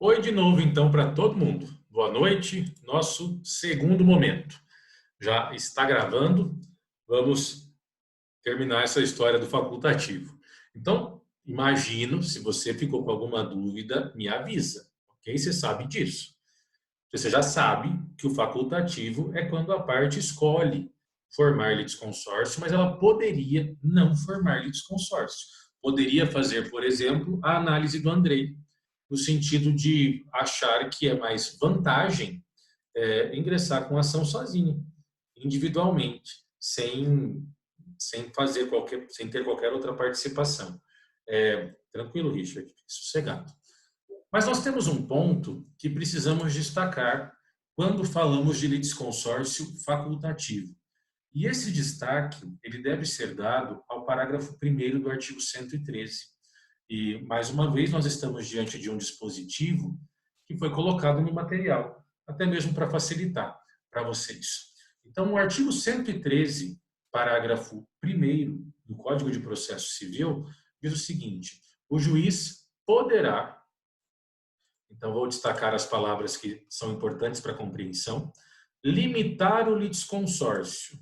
Oi de novo, então, para todo mundo. Boa noite, nosso segundo momento. Já está gravando, vamos terminar essa história do facultativo. Então, imagino, se você ficou com alguma dúvida, me avisa, ok? Você sabe disso. Você já sabe que o facultativo é quando a parte escolhe formar litisconsórcio, mas ela poderia não formar litisconsórcio. Poderia fazer, por exemplo, a análise do Andrei, no sentido de achar que é mais vantagem ingressar com a ação sozinho, individualmente, sem ter qualquer outra participação. Tranquilo, Richard, fique sossegado. Mas nós temos um ponto que precisamos destacar quando falamos de litisconsórcio facultativo. E esse destaque ele deve ser dado ao parágrafo 1º do artigo 113. E, mais uma vez, nós estamos diante de um dispositivo que foi colocado no material, até mesmo para facilitar para vocês. Então, o artigo 113, parágrafo 1º do Código de Processo Civil, diz o seguinte: o juiz poderá, então vou destacar as palavras que são importantes para a compreensão, limitar o litisconsórcio.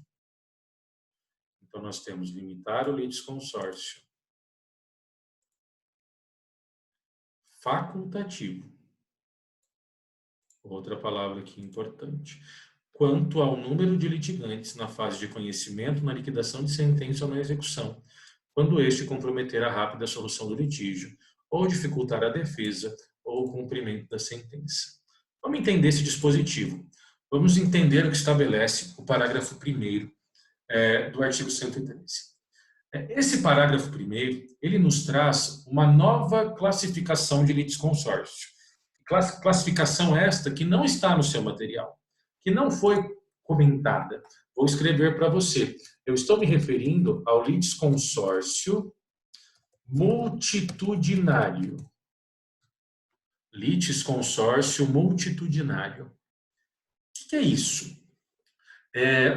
Então, nós temos limitar o litisconsórcio facultativo. Outra palavra aqui importante. Quanto ao número de litigantes na fase de conhecimento, na liquidação de sentença ou na execução, quando este comprometer a rápida solução do litígio, ou dificultar a defesa ou o cumprimento da sentença. Vamos entender esse dispositivo. Vamos entender o que estabelece o parágrafo 1º do artigo 113. Esse parágrafo 1º, ele nos traz uma nova classificação de litisconsórcio. Classificação esta que não está no seu material, que não foi comentada. Vou escrever para você. Eu estou me referindo ao litisconsórcio multitudinário. Litisconsórcio multitudinário. O que é isso?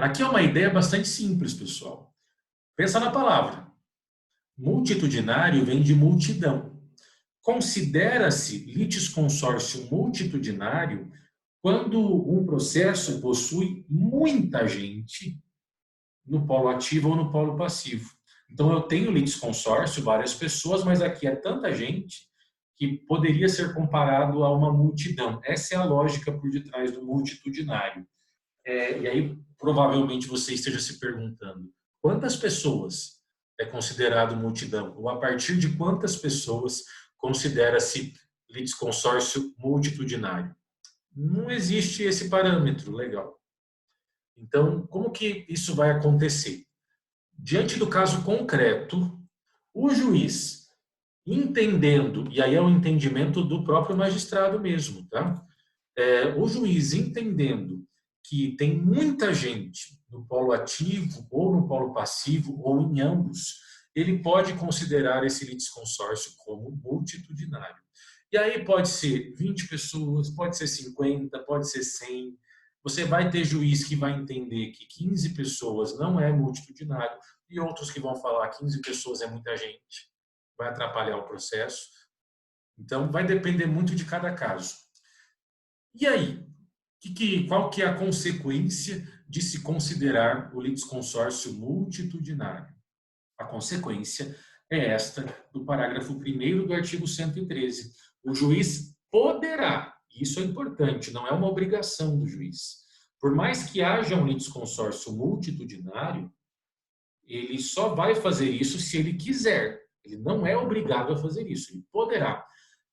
Aqui é uma ideia bastante simples, pessoal. Pensa na palavra. Multitudinário vem de multidão. Considera-se litisconsórcio multitudinário quando um processo possui muita gente no polo ativo ou no polo passivo. Então, eu tenho litisconsórcio, várias pessoas, mas aqui é tanta gente que poderia ser comparado a uma multidão. Essa é a lógica por detrás do multitudinário. E aí, provavelmente, você esteja se perguntando, quantas pessoas é considerado multidão? Ou a partir de quantas pessoas considera-se litisconsórcio multitudinário? Não existe esse parâmetro legal. Então, como que isso vai acontecer? Diante do caso concreto, o juiz, entendendo, e aí é o entendimento do próprio magistrado mesmo, tá? O juiz entendendo que tem muita gente no polo ativo ou no polo passivo ou em ambos, ele pode considerar esse litisconsórcio como multitudinário. E aí pode ser 20 pessoas, pode ser 50, pode ser 100. Você vai ter juiz que vai entender que 15 pessoas não é multitudinário e outros que vão falar 15 pessoas é muita gente, vai atrapalhar o processo. Então, vai depender muito de cada caso. E aí, qual que é a consequência de se considerar o litisconsórcio multitudinário? A consequência é esta do parágrafo 1º do artigo 113. O juiz poderá, isso é importante, não é uma obrigação do juiz. Por mais que haja um litisconsórcio multitudinário, ele só vai fazer isso se ele quiser. Ele não é obrigado a fazer isso. Ele poderá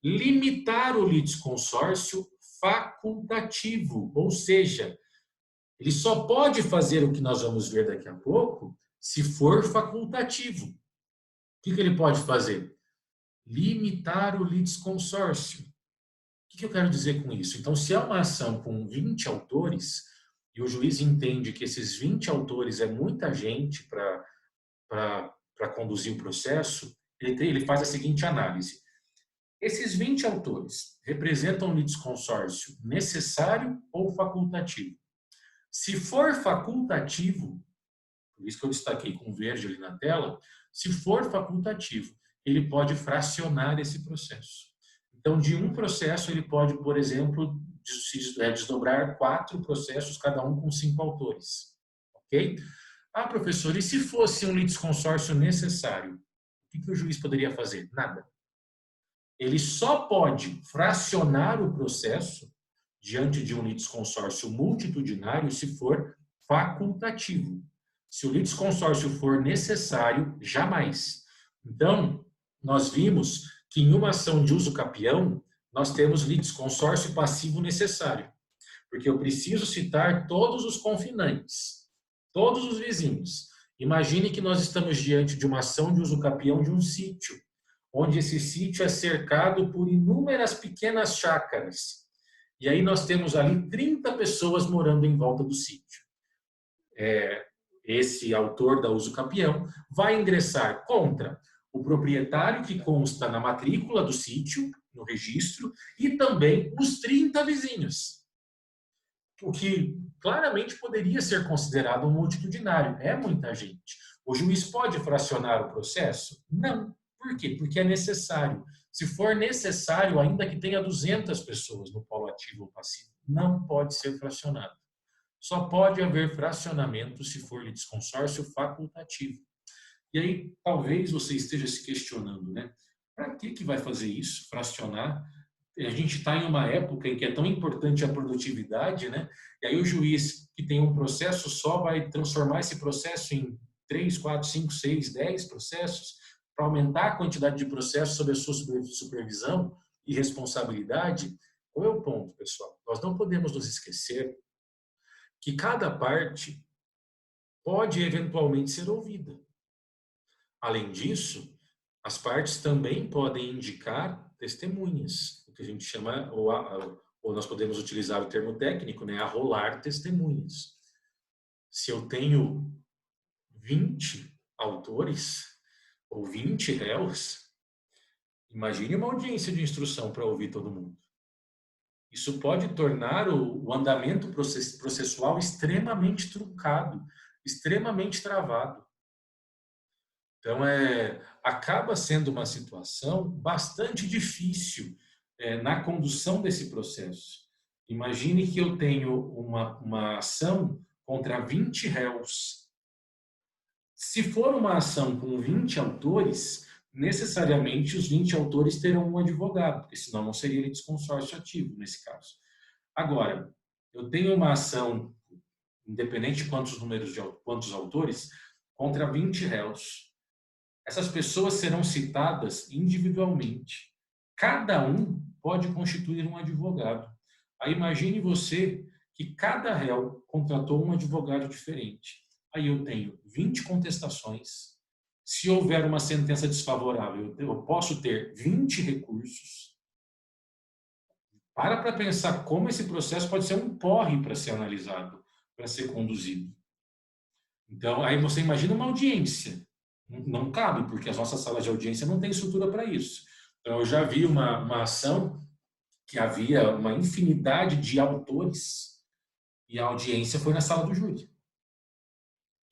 limitar o litisconsórcio facultativo, ou seja, ele só pode fazer o que nós vamos ver daqui a pouco se for facultativo. O que ele pode fazer? Limitar o litisconsórcio. O que eu quero dizer com isso? Então, se é uma ação com 20 autores, e o juiz entende que esses 20 autores é muita gente para conduzir o processo, ele faz a seguinte análise. Esses 20 autores representam um litisconsórcio necessário ou facultativo? Se for facultativo, por isso que eu destaquei com verde ali na tela, se for facultativo, ele pode fracionar esse processo. Então, de um processo, ele pode, por exemplo, desdobrar 4 processos, cada um com 5 autores. Ok? Ah, professor, e se fosse um litisconsórcio necessário? O que o juiz poderia fazer? Nada. Ele só pode fracionar o processo diante de um litisconsórcio multitudinário se for facultativo. Se o litisconsórcio for necessário, jamais. Então, nós vimos que em uma ação de uso capião, nós temos litisconsórcio passivo necessário, porque eu preciso citar todos os confinantes, todos os vizinhos. Imagine que nós estamos diante de uma ação de uso capião de um sítio, onde esse sítio é cercado por inúmeras pequenas chácaras. E aí nós temos ali 30 pessoas morando em volta do sítio. Esse autor da uso capião vai ingressar contra o proprietário que consta na matrícula do sítio, no registro, e também os 30 vizinhos. O que claramente poderia ser considerado um multitudinário. É muita gente. O juiz pode fracionar o processo? Não. Por quê? Porque é necessário. Se for necessário, ainda que tenha 200 pessoas no polo ativo ou passivo, não pode ser fracionado. Só pode haver fracionamento se for litisconsórcio facultativo. E aí, talvez você esteja se questionando, né? Para que vai fazer isso, fracionar? A gente está em uma época em que é tão importante a produtividade, né? E aí o juiz que tem um processo só vai transformar esse processo em 3, 4, 5, 6, 10 processos para aumentar a quantidade de processos sob a sua supervisão e responsabilidade. Qual é o ponto, pessoal? Nós não podemos nos esquecer que cada parte pode eventualmente ser ouvida. Além disso, as partes também podem indicar testemunhas, o que a gente chama, ou nós podemos utilizar o termo técnico, né, arrolar testemunhas. Se eu tenho 20 autores ou 20 réus, imagine uma audiência de instrução para ouvir todo mundo. Isso pode tornar o andamento processual extremamente truncado, extremamente travado. Então, acaba sendo uma situação bastante difícil na condução desse processo. Imagine que eu tenho uma ação contra 20 réus. Se for uma ação com 20 autores, necessariamente os 20 autores terão um advogado, porque senão não seria litisconsórcio ativo nesse caso. Agora, eu tenho uma ação, independente de quantos autores, contra 20 réus. Essas pessoas serão citadas individualmente. Cada um pode constituir um advogado. Aí imagine você que cada réu contratou um advogado diferente. Aí eu tenho 20 contestações. Se houver uma sentença desfavorável, eu posso ter 20 recursos. Para pensar como esse processo pode ser um porre para ser analisado, para ser conduzido. Então, aí você imagina uma audiência. Não cabe, porque as nossas salas de audiência não têm estrutura para isso. Então, eu já vi uma ação que havia uma infinidade de autores e a audiência foi na sala do júri.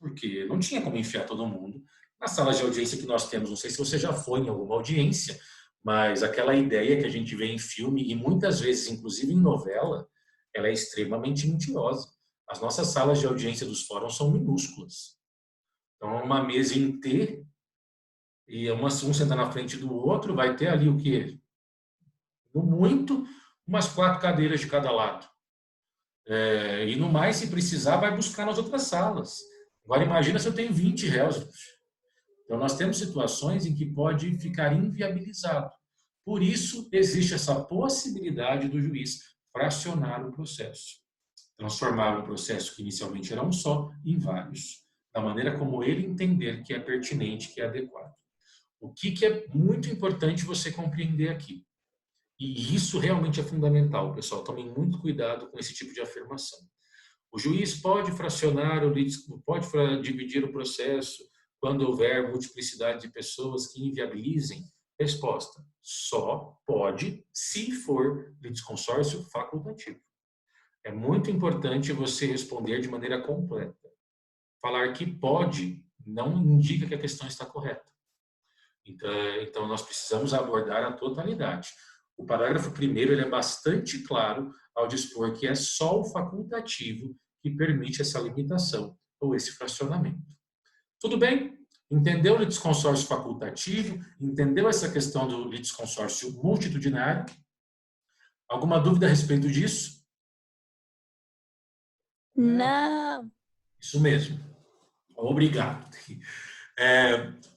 Porque não tinha como enfiar todo mundo. Nas salas de audiência que nós temos, não sei se você já foi em alguma audiência, mas aquela ideia que a gente vê em filme e muitas vezes, inclusive em novela, ela é extremamente mentirosa. As nossas salas de audiência dos fóruns são minúsculas. Então, uma mesa em T, e um senta na frente do outro, vai ter ali o quê? No muito, umas 4 cadeiras de cada lado. E no mais, se precisar, vai buscar nas outras salas. Agora, imagina se eu tenho 20 réus. Então, nós temos situações em que pode ficar inviabilizado. Por isso, existe essa possibilidade do juiz fracionar o processo. Transformar um processo que inicialmente era um só em vários, da maneira como ele entender que é pertinente, que é adequado. O que é muito importante você compreender aqui? E isso realmente é fundamental, pessoal. Tomem muito cuidado com esse tipo de afirmação. O juiz pode fracionar, pode dividir o processo quando houver multiplicidade de pessoas que inviabilizem? Resposta: só pode se for litisconsórcio facultativo. É muito importante você responder de maneira completa. Falar que pode não indica que a questão está correta. Então nós precisamos abordar a totalidade. O parágrafo 1º ele é bastante claro ao dispor que é só o facultativo que permite essa limitação ou esse fracionamento. Tudo bem? Entendeu o litisconsórcio facultativo? Entendeu essa questão do litisconsórcio multitudinário? Alguma dúvida a respeito disso? Não. Isso mesmo. Obrigado.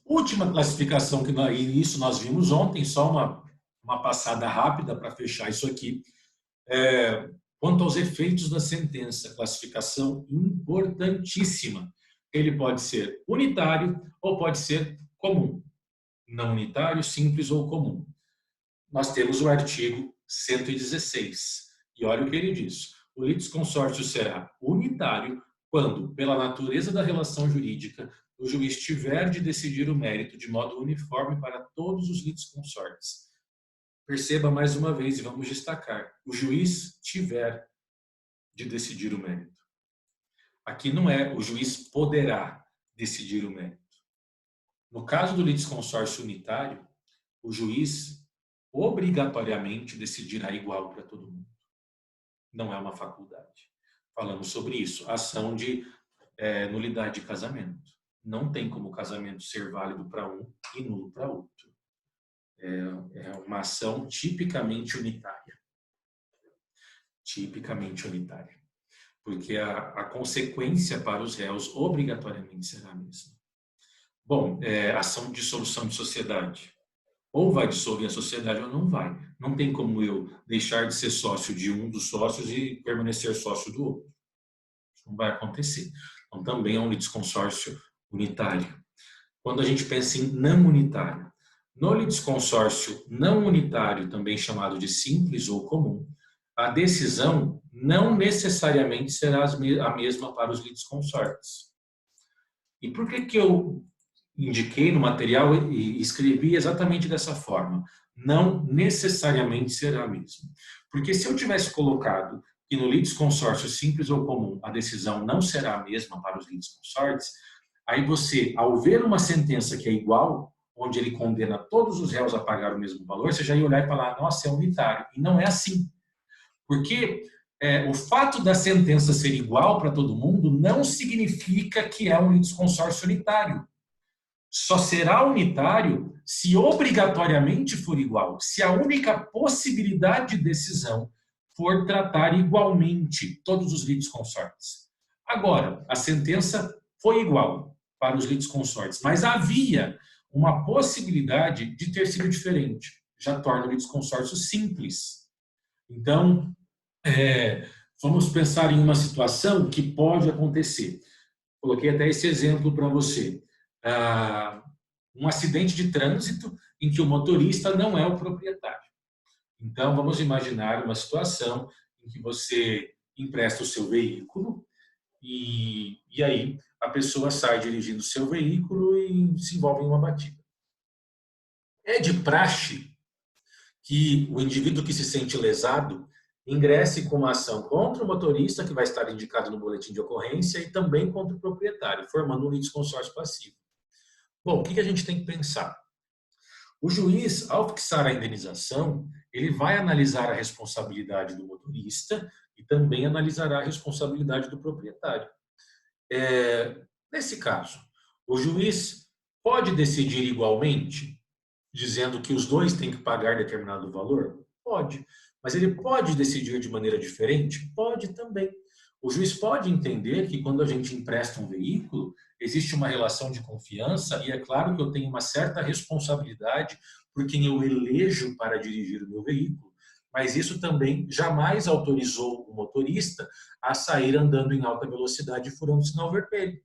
Última classificação que isso nós vimos ontem, só uma passada rápida para fechar isso aqui. Quanto aos efeitos da sentença, classificação importantíssima. Ele pode ser unitário ou pode ser comum. Não unitário, simples ou comum. Nós temos o artigo 116. E olha o que ele diz. O litisconsórcio será unitário quando, pela natureza da relação jurídica, o juiz tiver de decidir o mérito de modo uniforme para todos os litisconsortes. Perceba mais uma vez e vamos destacar. O juiz tiver de decidir o mérito. Aqui não é o juiz poderá decidir o mérito. No caso do litisconsórcio unitário, o juiz obrigatoriamente decidirá igual para todo mundo. Não é uma faculdade. Falamos sobre isso. Ação de nulidade de casamento. Não tem como o casamento ser válido para um e nulo para outro. É uma ação tipicamente unitária. Tipicamente unitária. Porque a consequência para os réus obrigatoriamente será a mesma. Bom, ação de dissolução de sociedade. Ou vai dissolver a sociedade ou não vai. Não tem como eu deixar de ser sócio de um dos sócios e permanecer sócio do outro. Isso não vai acontecer. Então, também é um litisconsórcio unitário. Quando a gente pensa em não unitário, no litisconsórcio não unitário, também chamado de simples ou comum, a decisão não necessariamente será a mesma para os litisconsortes. E por que eu indiquei no material e escrevi exatamente dessa forma? Não necessariamente será a mesma. Porque se eu tivesse colocado que no litisconsórcio simples ou comum a decisão não será a mesma para os litisconsortes, aí você, ao ver uma sentença que é igual, onde ele condena todos os réus a pagar o mesmo valor, você já ia olhar e falar, nossa, é unitário. E não é assim. Porque o fato da sentença ser igual para todo mundo não significa que é um litisconsórcio unitário. Só será unitário se obrigatoriamente for igual, se a única possibilidade de decisão for tratar igualmente todos os litisconsortes. Agora, a sentença foi igual para os litisconsortes, mas havia uma possibilidade de ter sido diferente. Já torna o litisconsórcio simples. Então, vamos pensar em uma situação que pode acontecer. Coloquei até esse exemplo para você. Um acidente de trânsito em que o motorista não é o proprietário. Então, vamos imaginar uma situação em que você empresta o seu veículo e aí a pessoa sai dirigindo o seu veículo e se envolve em uma batida. É de praxe que o indivíduo que se sente lesado ingresse com uma ação contra o motorista, que vai estar indicado no boletim de ocorrência, e também contra o proprietário, formando um litisconsórcio passivo. Bom, o que a gente tem que pensar? O juiz, ao fixar a indenização, ele vai analisar a responsabilidade do motorista e também analisará a responsabilidade do proprietário. Nesse caso, o juiz pode decidir igualmente, dizendo que os dois têm que pagar determinado valor? Pode. Mas ele pode decidir de maneira diferente? Pode também. O juiz pode entender que quando a gente empresta um veículo, existe uma relação de confiança e é claro que eu tenho uma certa responsabilidade por quem eu elejo para dirigir o meu veículo, mas isso também jamais autorizou o motorista a sair andando em alta velocidade e furando o sinal vermelho.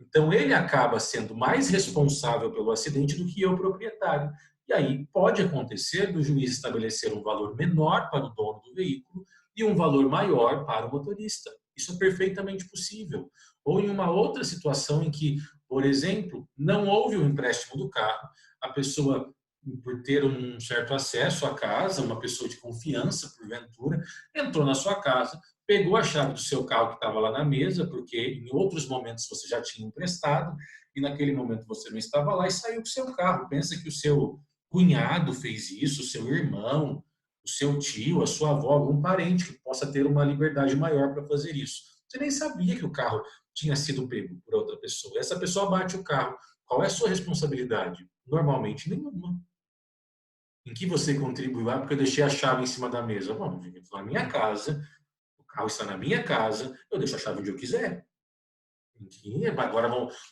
Então, ele acaba sendo mais responsável pelo acidente do que eu, proprietário. E aí pode acontecer do juiz estabelecer um valor menor para o dono do veículo e um valor maior para o motorista. Isso é perfeitamente possível. Ou em uma outra situação em que, por exemplo, não houve o empréstimo do carro, a pessoa, por ter um certo acesso à casa, uma pessoa de confiança, porventura, entrou na sua casa, pegou a chave do seu carro que estava lá na mesa, porque em outros momentos você já tinha emprestado, e naquele momento você não estava lá e saiu com o seu carro. Pensa que o seu cunhado fez isso, o seu irmão, seu tio, a sua avó, algum parente que possa ter uma liberdade maior para fazer isso. Você nem sabia que o carro tinha sido pego por outra pessoa. Essa pessoa bate o carro. Qual é a sua responsabilidade? Normalmente nenhuma. Em que você contribuiu? Ah, porque eu deixei a chave em cima da mesa. Bom, na minha casa, o carro está na minha casa, eu deixo a chave onde eu quiser. Agora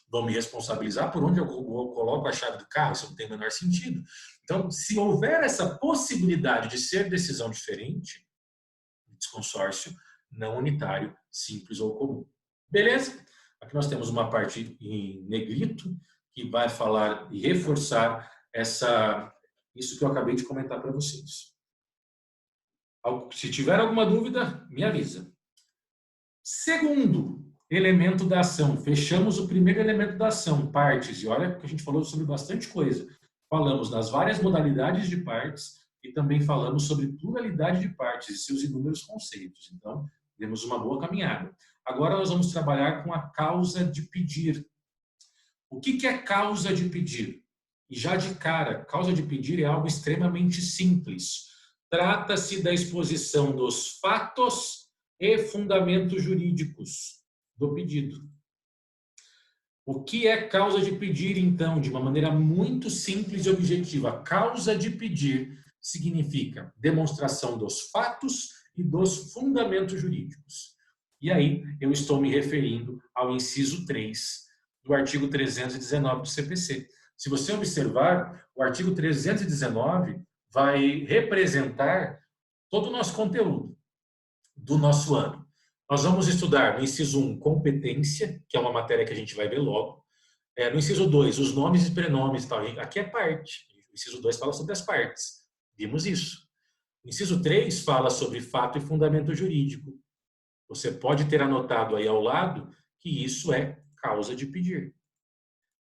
vão me responsabilizar por onde eu coloco a chave do carro, isso não tem o menor sentido. Então, se houver essa possibilidade de ser decisão diferente, desconsórcio não unitário, simples ou comum. Beleza? Aqui nós temos uma parte em negrito que vai falar e reforçar isso que eu acabei de comentar para vocês. Se tiver alguma dúvida, me avisa. Segundo elemento da ação, fechamos o primeiro elemento da ação, partes, e olha que a gente falou sobre bastante coisa. Falamos das várias modalidades de partes e também falamos sobre pluralidade de partes e seus inúmeros conceitos. Então, temos uma boa caminhada. Agora nós vamos trabalhar com a causa de pedir. O que é causa de pedir? E já de cara, causa de pedir é algo extremamente simples. Trata-se da exposição dos fatos e fundamentos jurídicos do pedido. O que é causa de pedir, então, de uma maneira muito simples e objetiva? Causa de pedir significa demonstração dos fatos e dos fundamentos jurídicos. E aí eu estou me referindo ao inciso 3 do artigo 319 do CPC. Se você observar, o artigo 319 vai representar todo o nosso conteúdo do nosso ano. Nós vamos estudar no inciso 1, competência, que é uma matéria que a gente vai ver logo. No inciso 2, os nomes e pronomes. Tal. Aqui é parte. O inciso 2 fala sobre as partes. Vimos isso. O inciso 3 fala sobre fato e fundamento jurídico. Você pode ter anotado aí ao lado que isso é causa de pedir.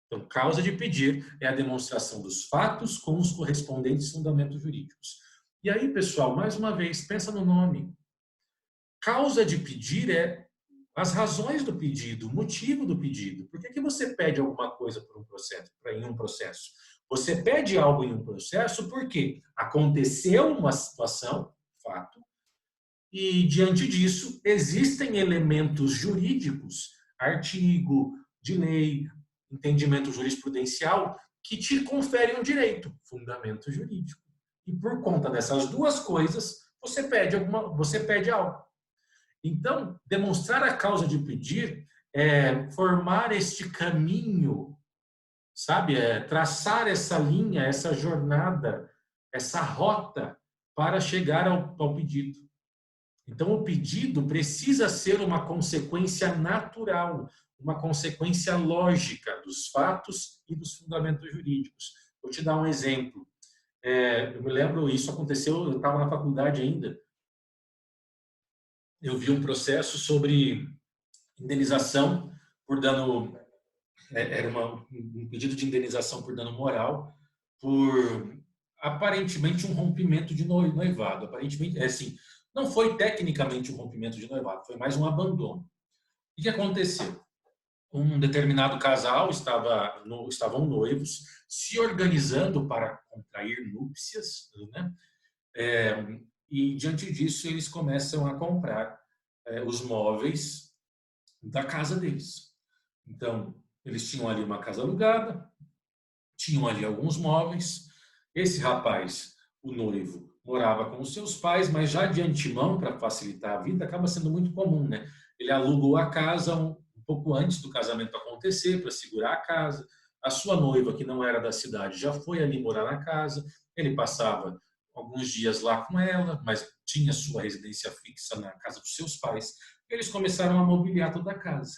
Então, causa de pedir é a demonstração dos fatos com os correspondentes fundamentos jurídicos. E aí, pessoal, mais uma vez, pensa no nome. Causa de pedir é as razões do pedido, o motivo do pedido. Por que você pede alguma coisa em um processo? Você pede algo em um processo porque aconteceu uma situação, fato, e diante disso existem elementos jurídicos, artigo de lei, entendimento jurisprudencial, que te conferem um direito, fundamento jurídico. E por conta dessas duas coisas, você pede algo. Então, demonstrar a causa de pedir é formar este caminho, sabe? É traçar essa linha, essa jornada, essa rota para chegar ao pedido. Então, o pedido precisa ser uma consequência natural, uma consequência lógica dos fatos e dos fundamentos jurídicos. Vou te dar um exemplo. Eu me lembro, isso aconteceu, eu estava na faculdade ainda, eu vi um processo sobre indenização por dano, era um pedido de indenização por dano moral, por aparentemente um rompimento de noivado. Aparentemente, assim, não foi tecnicamente um rompimento de noivado, foi mais um abandono. O que aconteceu? Um determinado casal estavam noivos, se organizando para contrair núpcias, né? E diante disso eles começam a comprar os móveis da casa deles. Então, eles tinham ali uma casa alugada, tinham ali alguns móveis. Esse rapaz, o noivo, morava com os seus pais, mas já de antemão, para facilitar a vida, acaba sendo muito comum, né? Ele alugou a casa um pouco antes do casamento acontecer, para segurar a casa. A sua noiva, que não era da cidade, já foi ali morar na casa. Ele passava alguns dias lá com ela, mas tinha sua residência fixa na casa dos seus pais. Eles começaram a mobiliar toda a casa.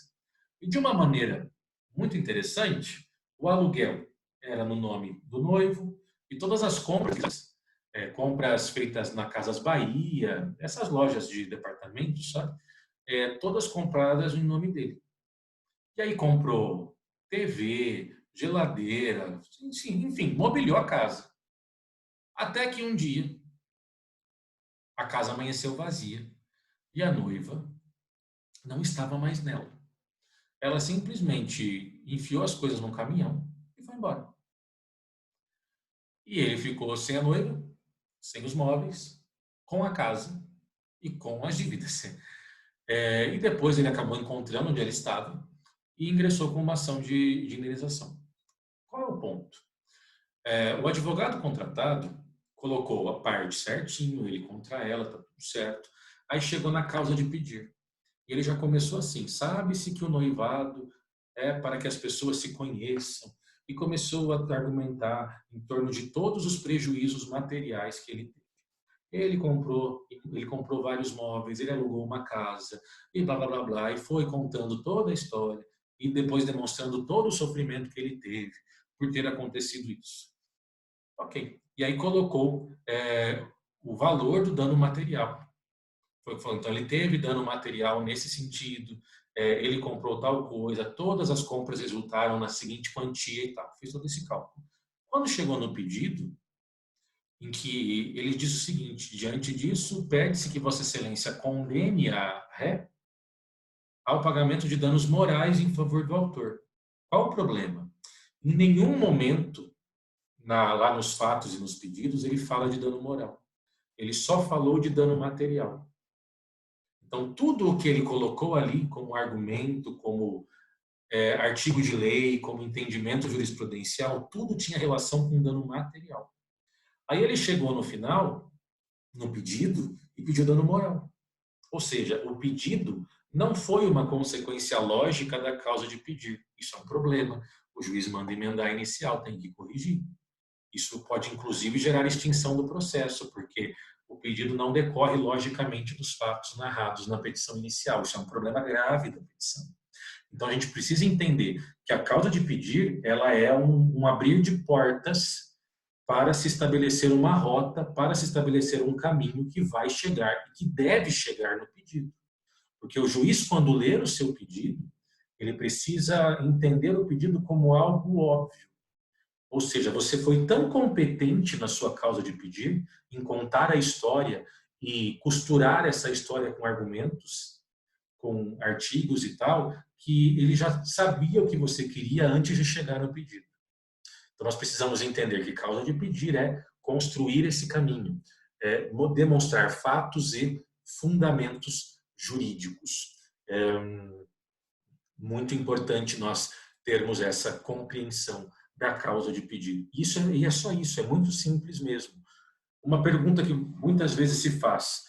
E de uma maneira muito interessante, o aluguel era no nome do noivo e todas as compras feitas na Casas Bahia, essas lojas de departamentos, sabe? Todas compradas em nome dele. E aí comprou TV, geladeira, enfim, mobiliou a casa. Até que um dia a casa amanheceu vazia e a noiva não estava mais nela. Ela simplesmente enfiou as coisas num caminhão e foi embora. E ele ficou sem a noiva, sem os móveis com a casa e com as dívidas. E depois ele acabou encontrando onde ele estava e ingressou com uma ação de indenização. Qual é o ponto? O advogado contratado colocou a parte certinho, ele contra ela, tá tudo certo. Aí chegou na causa de pedir. E ele já começou assim: sabe-se que o noivado é para que as pessoas se conheçam. E começou a argumentar em torno de todos os prejuízos materiais que ele teve. Ele comprou vários móveis, ele alugou uma casa, e blá, blá, blá, blá, e foi contando toda a história, e depois demonstrando todo o sofrimento que ele teve por ter acontecido isso. Ok. E aí colocou o valor do dano material. Então, ele teve dano material nesse sentido, ele comprou tal coisa, todas as compras resultaram na seguinte quantia e tal. Fez todo esse cálculo. Quando chegou no pedido, em que ele diz o seguinte: diante disso, pede-se que Vossa Excelência condene a ré ao pagamento de danos morais em favor do autor. Qual o problema? Em nenhum momento, lá nos fatos e nos pedidos, ele fala de dano moral. Ele só falou de dano material. Então, tudo o que ele colocou ali como argumento, como artigo de lei, como entendimento jurisprudencial, tudo tinha relação com dano material. Aí ele chegou no final, no pedido, e pediu dano moral. Ou seja, o pedido não foi uma consequência lógica da causa de pedir. Isso é um problema. O juiz manda emendar a inicial, tem que corrigir. Isso pode, inclusive, gerar extinção do processo, porque o pedido não decorre logicamente dos fatos narrados na petição inicial. Isso é um problema grave da petição. Então, a gente precisa entender que a causa de pedir, ela é um abrir de portas para se estabelecer uma rota, para se estabelecer um caminho que vai chegar e que deve chegar no pedido. Porque o juiz, quando ler o seu pedido, ele precisa entender o pedido como algo óbvio. Ou seja, você foi tão competente na sua causa de pedir, em contar a história e costurar essa história com argumentos, com artigos e tal, que ele já sabia o que você queria antes de chegar no pedido. Então, nós precisamos entender que causa de pedir é construir esse caminho, demonstrar fatos e fundamentos jurídicos. É muito importante nós termos essa compreensão da causa de pedido. E é só isso, é muito simples mesmo. Uma pergunta que muitas vezes se faz: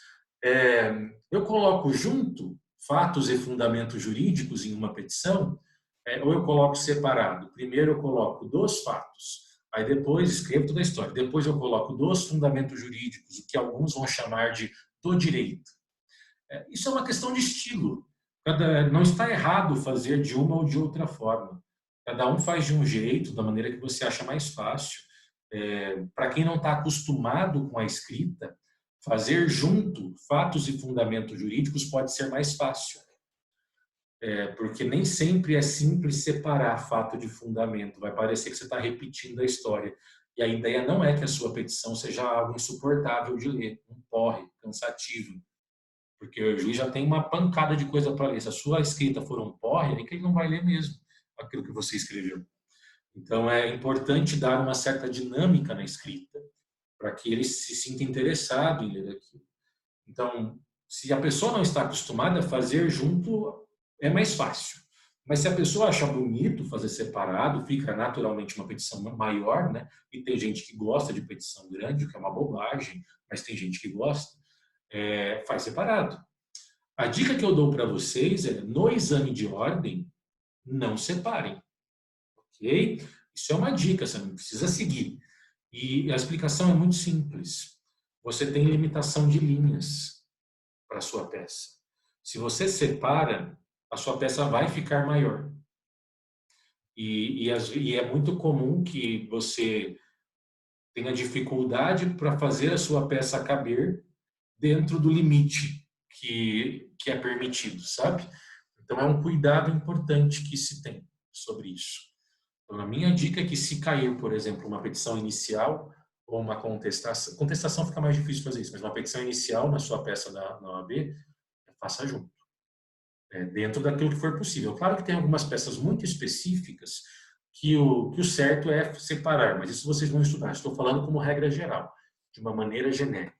eu coloco junto fatos e fundamentos jurídicos em uma petição, ou eu coloco separado? Primeiro eu coloco dos fatos, aí depois escrevo toda a história, depois eu coloco dos fundamentos jurídicos, o que alguns vão chamar de do direito. Isso é uma questão de estilo. Não está errado fazer de uma ou de outra forma. Cada um faz de um jeito, da maneira que você acha mais fácil. Para quem não está acostumado com a escrita, fazer junto fatos e fundamentos jurídicos pode ser mais fácil. Porque nem sempre é simples separar fato de fundamento. Vai parecer que você está repetindo a história. E a ideia não é que a sua petição seja algo insuportável de ler, um porre, cansativo. Porque o juiz já tem uma pancada de coisa para ler. Se a sua escrita for um porre, é que ele não vai ler mesmo aquilo que você escreveu. Então, é importante dar uma certa dinâmica na escrita para que ele se sinta interessado em ler aquilo. Então, se a pessoa não está acostumada a fazer junto, é mais fácil. Mas se a pessoa acha bonito fazer separado, fica naturalmente uma petição maior, né? E tem gente que gosta de petição grande, o que é uma bobagem, mas tem gente que gosta, faz separado. A dica que eu dou para vocês é, no exame de ordem, não separem. Ok? Isso é uma dica, você não precisa seguir. E a explicação é muito simples. Você tem limitação de linhas para a sua peça. Se você separa, a sua peça vai ficar maior. E é muito comum que você tenha dificuldade para fazer a sua peça caber dentro do limite que é permitido, sabe? Então, é um cuidado importante que se tem sobre isso. Então, a minha dica é que, se cair, por exemplo, uma petição inicial ou uma contestação fica mais difícil fazer isso, mas uma petição inicial na sua peça na OAB, faça junto, dentro daquilo que for possível. Claro que tem algumas peças muito específicas que o certo é separar, mas isso vocês vão estudar. Estou falando como regra geral, de uma maneira genérica.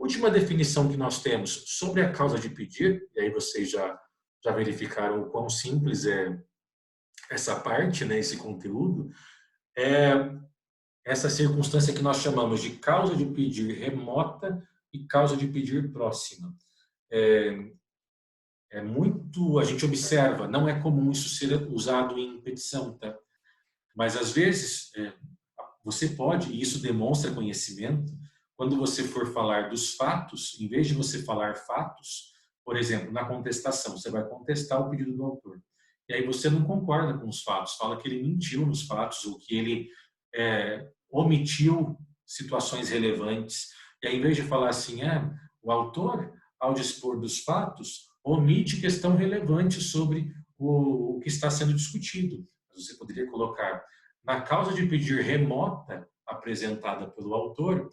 Última definição que nós temos sobre a causa de pedir, e aí vocês já verificaram o quão simples é essa parte, né, esse conteúdo, é essa circunstância que nós chamamos de causa de pedir remota e causa de pedir próxima. A gente observa, não é comum isso ser usado em petição, tá? Mas às vezes você pode, e isso demonstra conhecimento, quando você for falar dos fatos, em vez de você falar fatos, por exemplo, na contestação, você vai contestar o pedido do autor. E aí você não concorda com os fatos, fala que ele mentiu nos fatos, ou que ele omitiu situações relevantes. E aí, em vez de falar assim, o autor, ao dispor dos fatos, omite questão relevante sobre o que está sendo discutido. Você poderia colocar, na causa de pedir remota apresentada pelo autor,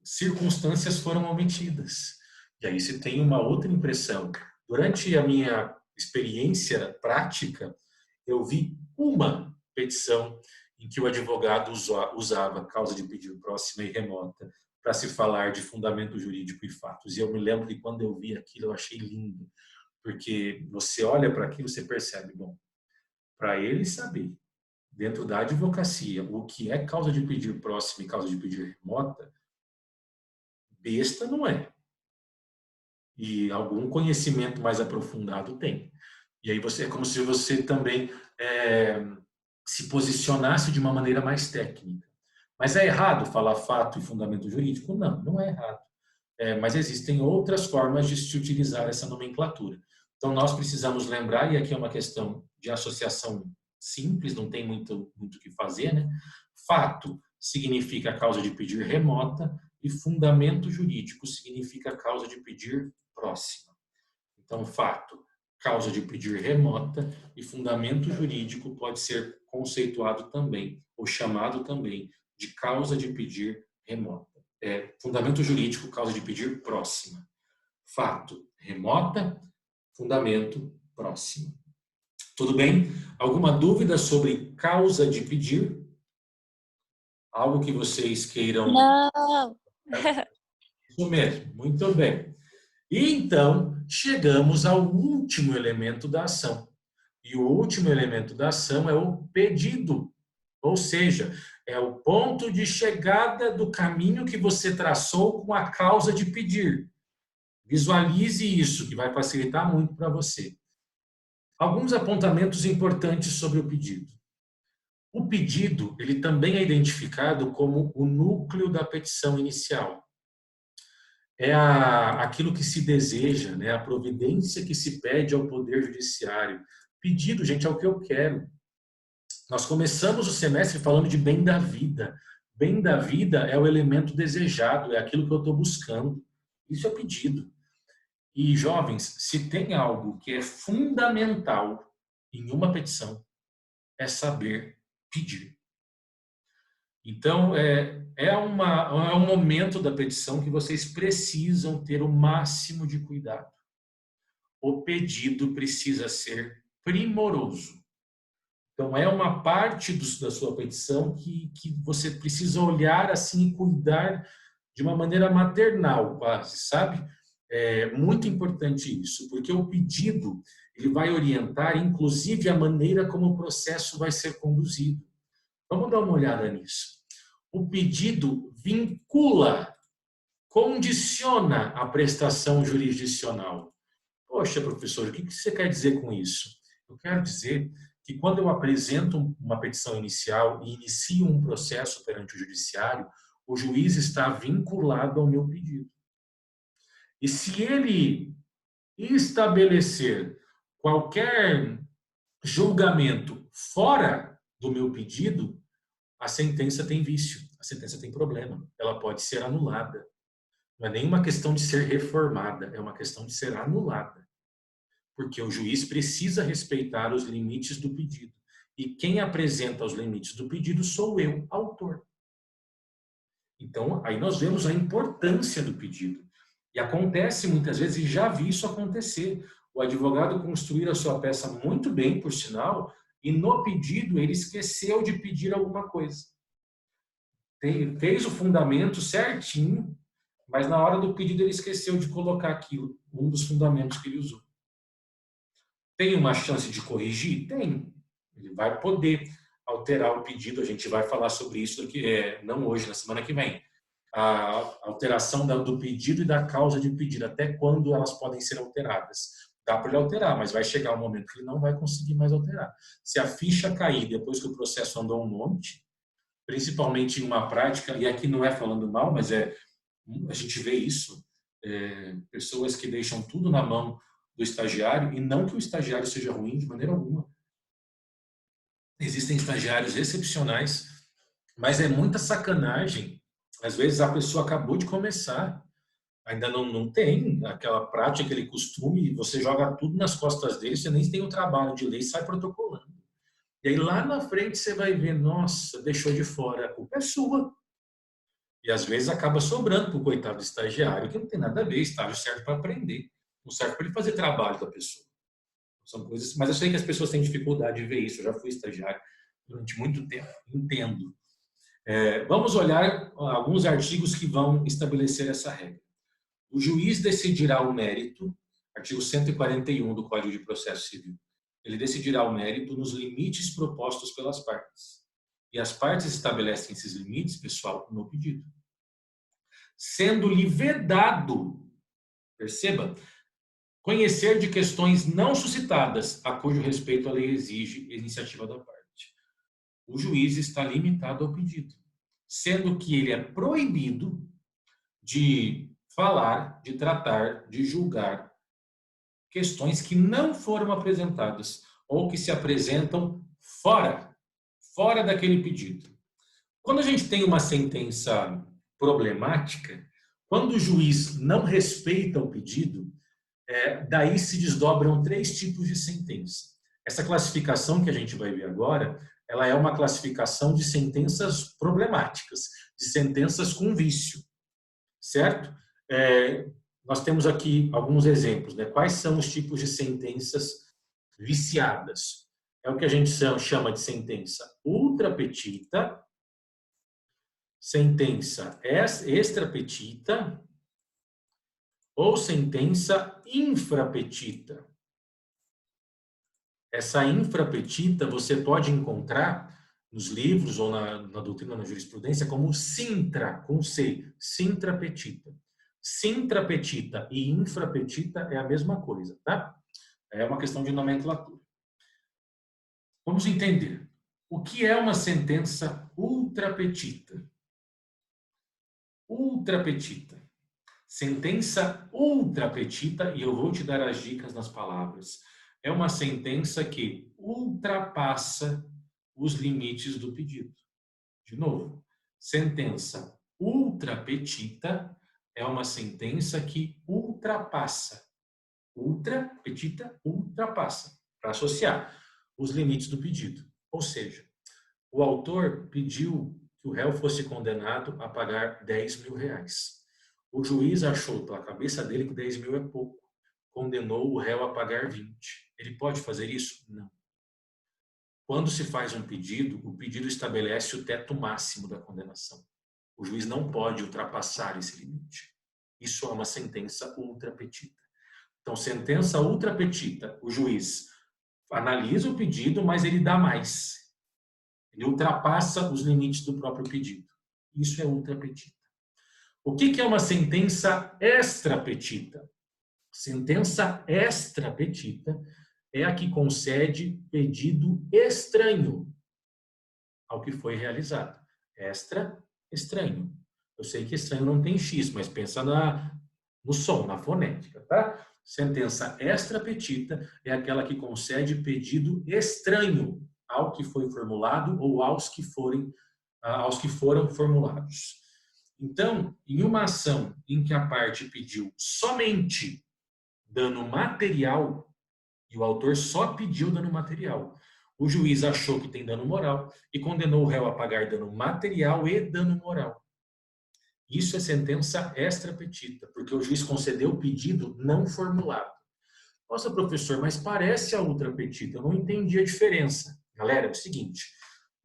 circunstâncias foram omitidas. E aí se tem uma outra impressão. Durante a minha experiência prática, eu vi uma petição em que o advogado usava causa de pedir próxima e remota para se falar de fundamento jurídico e fatos. E eu me lembro que quando eu vi aquilo, eu achei lindo, porque você olha para aquilo, você percebe, bom, para ele saber, dentro da advocacia, o que é causa de pedir próxima e causa de pedir remota, besta não é. E algum conhecimento mais aprofundado tem. E aí é como se você também se posicionasse de uma maneira mais técnica. Mas é errado falar fato e fundamento jurídico? Não, não é errado. Mas existem outras formas de se utilizar essa nomenclatura. Então, nós precisamos lembrar, e aqui é uma questão de associação simples, não tem muito o que fazer, né? Fato significa causa de pedir remota e fundamento jurídico significa causa de pedir próxima. Então, fato, causa de pedir remota e fundamento jurídico pode ser conceituado também, ou chamado também, de causa de pedir remota. Fundamento jurídico, causa de pedir próxima. Fato, remota, fundamento, próxima. Tudo bem? Alguma dúvida sobre causa de pedir? Algo que vocês queiram... Não! Isso mesmo, muito bem. E então, chegamos ao último elemento da ação. E o último elemento da ação é o pedido. Ou seja, é o ponto de chegada do caminho que você traçou com a causa de pedir. Visualize isso, que vai facilitar muito para você. Alguns apontamentos importantes sobre o pedido. O pedido, ele também é identificado como o núcleo da petição inicial. É aquilo que se deseja, né? A providência que se pede ao Poder Judiciário. Pedido, gente, é o que eu quero. Nós começamos o semestre falando de bem da vida. Bem da vida é o elemento desejado, é aquilo que eu estou buscando. Isso é pedido. E, jovens, se tem algo que é fundamental em uma petição, é saber pedir. Então, é um momento da petição que vocês precisam ter o máximo de cuidado. O pedido precisa ser primoroso. Então, é uma parte da sua petição que você precisa olhar assim e cuidar de uma maneira maternal, quase, sabe? É muito importante isso, porque o pedido ele vai orientar, inclusive, a maneira como o processo vai ser conduzido. Vamos dar uma olhada nisso. O pedido vincula, condiciona a prestação jurisdicional. Poxa, professor, o que você quer dizer com isso? Eu quero dizer que quando eu apresento uma petição inicial e inicio um processo perante o judiciário, o juiz está vinculado ao meu pedido. E se ele estabelecer qualquer julgamento fora do meu pedido, a sentença tem vício, a sentença tem problema, ela pode ser anulada. Não é nenhuma questão de ser reformada, é uma questão de ser anulada. Porque o juiz precisa respeitar os limites do pedido. E quem apresenta os limites do pedido sou eu, autor. Então, aí nós vemos a importância do pedido. E acontece muitas vezes, e já vi isso acontecer, o advogado construir a sua peça muito bem, por sinal, e no pedido ele esqueceu de pedir alguma coisa. fez o fundamento certinho, mas na hora do pedido ele esqueceu de colocar aquilo, um dos fundamentos que ele usou. Tem uma chance de corrigir? Tem. Ele vai poder alterar o pedido, a gente vai falar sobre isso aqui, não hoje, na semana que vem. A alteração do pedido e da causa de pedido, até quando elas podem ser alteradas. Dá para ele alterar, mas vai chegar um momento que ele não vai conseguir mais alterar. Se a ficha cair depois que o processo andou um monte, principalmente em uma prática, e aqui não é falando mal, mas a gente vê isso, pessoas que deixam tudo na mão do estagiário, e não que o estagiário seja ruim de maneira alguma. Existem estagiários excepcionais, mas é muita sacanagem. Às vezes a pessoa acabou de começar, ainda não tem aquela prática, aquele costume, você joga tudo nas costas dele, você nem tem o trabalho de ler e sai protocolando. E aí lá na frente você vai ver, nossa, deixou de fora, a culpa é sua. E às vezes acaba sobrando para o coitado do estagiário, que não tem nada a ver, estágio serve para aprender, não serve para ele fazer trabalho da pessoa. São coisas, mas eu sei que as pessoas têm dificuldade de ver isso, eu já fui estagiário durante muito tempo, entendo. Vamos olhar alguns artigos que vão estabelecer essa regra. O juiz decidirá o mérito, artigo 141 do Código de Processo Civil. Ele decidirá o mérito nos limites propostos pelas partes. E as partes estabelecem esses limites, pessoal, no pedido. Sendo-lhe vedado, perceba, conhecer de questões não suscitadas, a cujo respeito a lei exige iniciativa da parte. O juiz está limitado ao pedido, sendo que ele é proibido de falar, de tratar, de julgar questões que não foram apresentadas ou que se apresentam fora daquele pedido. Quando a gente tem uma sentença problemática, quando o juiz não respeita o pedido, daí se desdobram 3 tipos de sentença. Essa classificação que a gente vai ver agora, ela é uma classificação de sentenças problemáticas, de sentenças com vício, certo? Nós temos aqui alguns exemplos, né? Quais são os tipos de sentenças viciadas? É o que a gente chama de sentença ultra petita, sentença extra petita ou sentença infrapetita. Essa infrapetita você pode encontrar nos livros ou na doutrina, na jurisprudência, como sintra, com C, sintrapetita. Sintrapetita e infrapetita é a mesma coisa, tá? É uma questão de nomenclatura. Vamos entender. O que é uma sentença ultrapetita? Ultrapetita. Sentença ultrapetita, e eu vou te dar as dicas nas palavras, é uma sentença que ultrapassa os limites do pedido. De novo, sentença ultrapetita é uma sentença que ultrapassa. Ultrapetita, ultrapassa, para associar os limites do pedido. Ou seja, o autor pediu que o réu fosse condenado a pagar 10 mil reais. O juiz achou pela cabeça dele que 10 mil é pouco. Condenou o réu a pagar 20. Ele pode fazer isso? Não. Quando se faz um pedido, o pedido estabelece o teto máximo da condenação. O juiz não pode ultrapassar esse limite. Isso é uma sentença ultrapetita. Então, sentença ultrapetita, o juiz analisa o pedido, mas ele dá mais. Ele ultrapassa os limites do próprio pedido. Isso é ultrapetita. O que é uma sentença extrapetita? Sentença extrapetita é a que concede pedido estranho ao que foi realizado. Extra, estranho. Eu sei que estranho não tem X, mas pensa no som, na fonética, tá? Sentença extrapetita é aquela que concede pedido estranho ao que foi formulado ou aos que foram formulados. Então, em uma ação em que a parte pediu somente dano material, e o autor só pediu dano material, o juiz achou que tem dano moral e condenou o réu a pagar dano material e dano moral. Isso é sentença extrapetita, porque o juiz concedeu o pedido não formulado. Nossa, professor, mas parece a ultrapetita, eu não entendi a diferença. Galera, é o seguinte,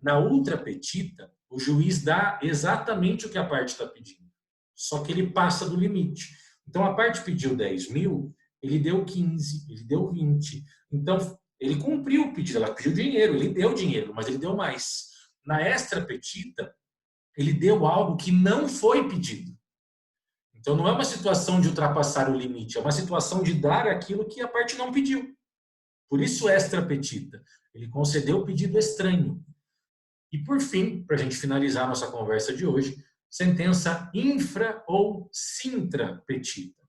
na ultrapetita, O juiz dá exatamente o que a parte está pedindo, só que ele passa do limite. Então, a parte pediu 10 mil, ele deu 15, ele deu 20. Então, ele cumpriu o pedido, ela pediu dinheiro, ele deu dinheiro, mas ele deu mais. Na extra petita, ele deu algo que não foi pedido. Então, não é uma situação de ultrapassar o limite, é uma situação de dar aquilo que a parte não pediu. Por isso, extra petita. Ele concedeu o pedido estranho. E, por fim, para a gente finalizar a nossa conversa de hoje, sentença infra ou sintra petita.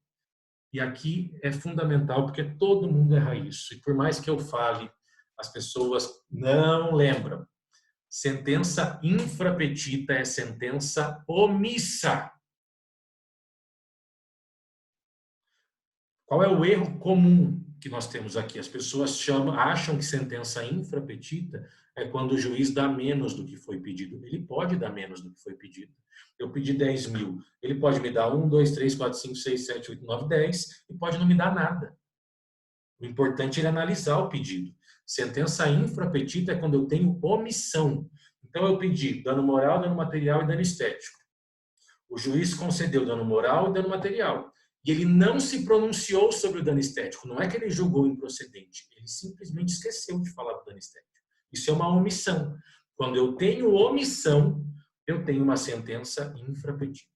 E aqui é fundamental, porque todo mundo erra isso. E por mais que eu fale, as pessoas não lembram. Sentença infra petita é sentença omissa. Qual é o erro comum que nós temos aqui? As pessoas acham que sentença infra petita é quando o juiz dá menos do que foi pedido. Ele pode dar menos do que foi pedido. Eu pedi 10 mil. Ele pode me dar 1, 2, 3, 4, 5, 6, 7, 8, 9, 10 e pode não me dar nada. O importante é analisar o pedido. Sentença infra petita é quando eu tenho omissão. Então, eu pedi dano moral, dano material e dano estético. O juiz concedeu dano moral e dano material. E ele não se pronunciou sobre o dano estético. Não é que ele julgou improcedente. Ele simplesmente esqueceu de falar do dano estético. Isso é uma omissão. Quando eu tenho omissão, eu tenho uma sentença infrapetita.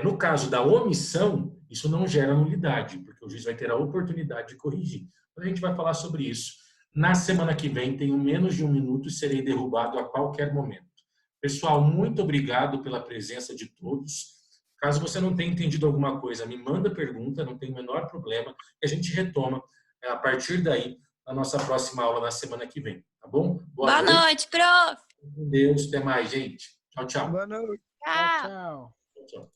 No caso da omissão, isso não gera nulidade, porque o juiz vai ter a oportunidade de corrigir. A gente vai falar sobre isso. Na semana que vem, tenho menos de 1 minuto e serei derrubado a qualquer momento. Pessoal, muito obrigado pela presença de todos. Caso você não tenha entendido alguma coisa, me manda pergunta, não tem o menor problema, e a gente retoma a partir daí a nossa próxima aula na semana que vem, tá bom? Boa noite, prof. Com Deus, até mais, gente. Tchau, tchau. Boa noite. Tchau. Tchau, tchau. Tchau.